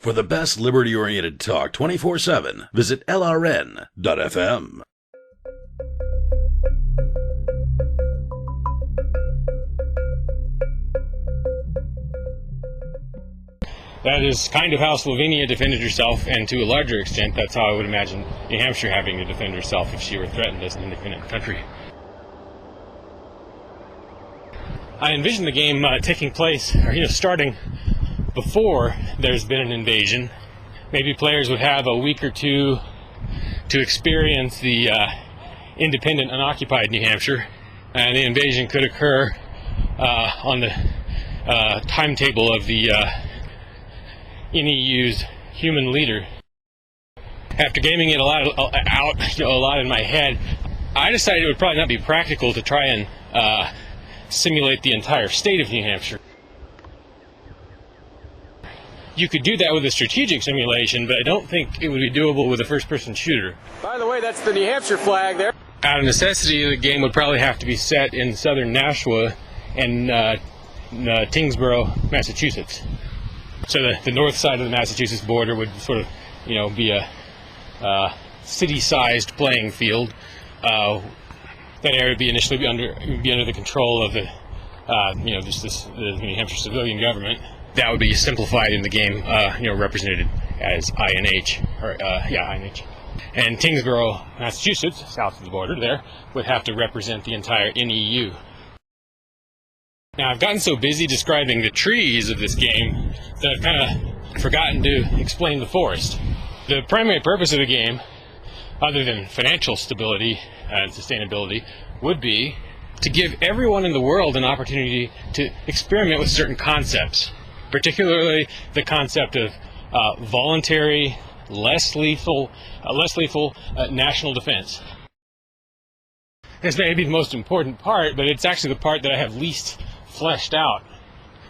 For the best liberty-oriented talk 24/7, visit LRN.FM. That is kind of how Slovenia defended herself, and to a larger extent, that's how I would imagine New Hampshire having to defend herself if she were threatened as an independent country. I envision the game taking place, or starting before there's been an invasion. Maybe players would have a week or two to experience the independent, unoccupied New Hampshire, and the invasion could occur on the timetable of the NEU's human leader. After gaming it a lot in my head, I decided it would probably not be practical to try and simulate the entire state of New Hampshire. You could do that with a strategic simulation, but I don't think it would be doable with a first-person shooter. By the way, that's the New Hampshire flag there. Out of necessity, the game would probably have to be set in southern Nashua and Tyngsborough, Massachusetts. So the north side of the Massachusetts border would sort of, be a city-sized playing field. That area would be initially be under the control of the New Hampshire civilian government. That would be simplified in the game, represented as INH, INH. And Tyngsborough, Massachusetts, south of the border there, would have to represent the entire NEU. Now, I've gotten so busy describing the trees of this game that I've kind of forgotten to explain the forest. The primary purpose of the game, other than financial stability and sustainability, would be to give everyone in the world an opportunity to experiment with certain concepts, particularly the concept of voluntary, less lethal national defense. This may be the most important part, but it's actually the part that I have least fleshed out.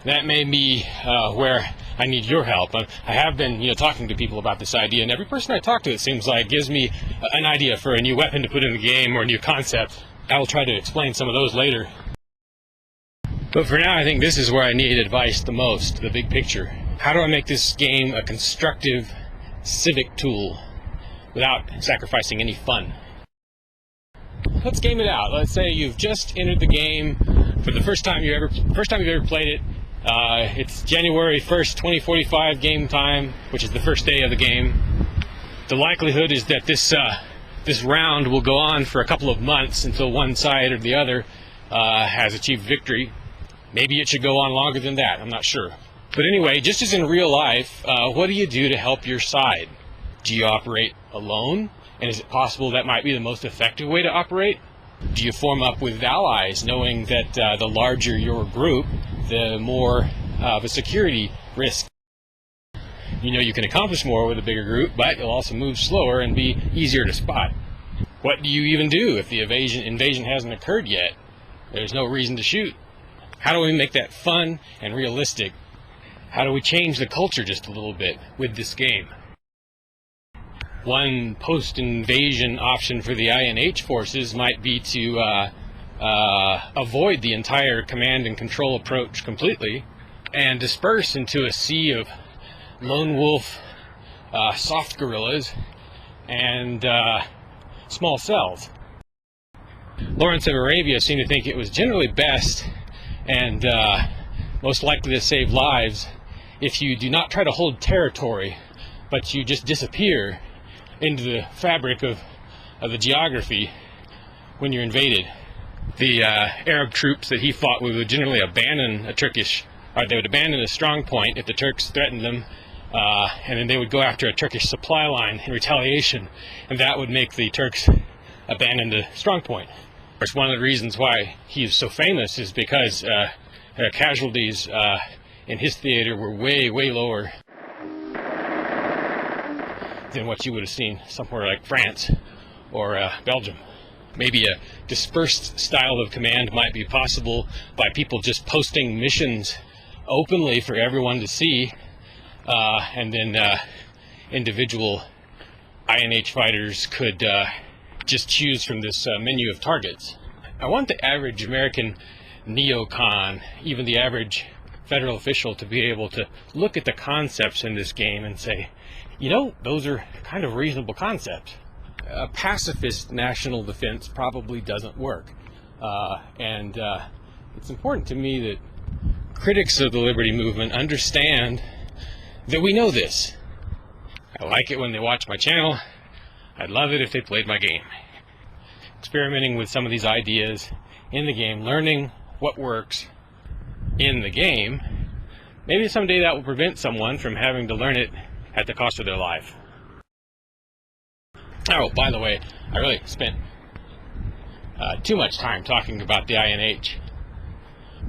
That may be where I need your help. I have been, talking to people about this idea, and every person I talk to, it seems like, gives me an idea for a new weapon to put in the game or a new concept. I will try to explain some of those later. But for now, I think this is where I need advice the most, the big picture. How do I make this game a constructive civic tool without sacrificing any fun? Let's game it out. Let's say you've just entered the game for the first time you've ever played it. It's January 1st, 2045 game time, which is the first day of the game. The likelihood is that this round will go on for a couple of months until one side or the other has achieved victory. Maybe it should go on longer than that, I'm not sure. But anyway, just as in real life, what do you do to help your side? Do you operate alone? And is it possible that might be the most effective way to operate? Do you form up with allies, knowing that the larger your group, the more of a security risk? You can accomplish more with a bigger group, but you'll also move slower and be easier to spot. What do you even do if the invasion hasn't occurred yet? There's no reason to shoot. How do we make that fun and realistic? How do we change the culture just a little bit with this game? One post-invasion option for the INH forces might be to avoid the entire command and control approach completely and disperse into a sea of lone wolf, soft guerrillas, and small cells. Lawrence of Arabia seemed to think it was generally best and most likely to save lives if you do not try to hold territory, but you just disappear into the fabric of the geography when you're invaded. The Arab troops that he fought with would generally abandon they would abandon a strong point if the Turks threatened them, and then they would go after a Turkish supply line in retaliation, and that would make the Turks abandon the strong point. Of course, one of the reasons why he is so famous is because casualties in his theater were way, way lower than what you would have seen somewhere like France or Belgium. Maybe a dispersed style of command might be possible by people just posting missions openly for everyone to see, and then individual INH fighters could just choose from this menu of targets. I want the average American neocon, even the average federal official to be able to look at the concepts in this game and say, you know, those are kind of reasonable concepts. A pacifist national defense probably doesn't work. And it's important to me that critics of the liberty movement understand that we know this. I like it when they watch my channel. I'd love it if they played my game. Experimenting with some of these ideas in the game, learning what works in the game, maybe someday that will prevent someone from having to learn it at the cost of their life. Oh, by the way, I really spent too much time talking about the INH.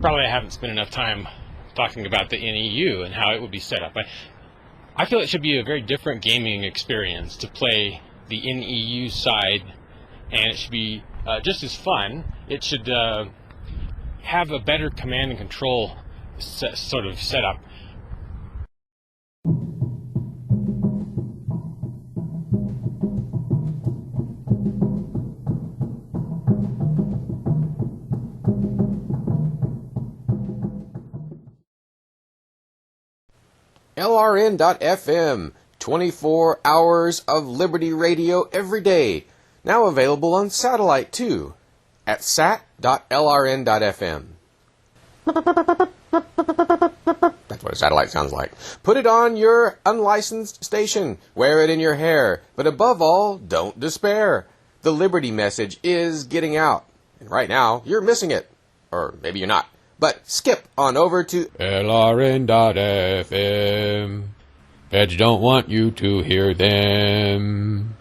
Probably I haven't spent enough time talking about the NEU and how it would be set up. I feel it should be a very different gaming experience to play the NEU side, and it should be just as fun. It should have a better command and control sort of setup. LRN.FM, 24 hours of Liberty Radio every day. Now available on satellite too, at sat.lrn.fm. That's what a satellite sounds like. Put it on your unlicensed station. Wear it in your hair. But above all, don't despair. The Liberty message is getting out. And right now, you're missing it. Or maybe you're not. But skip on over to LRN.FM. Feds don't want you to hear them.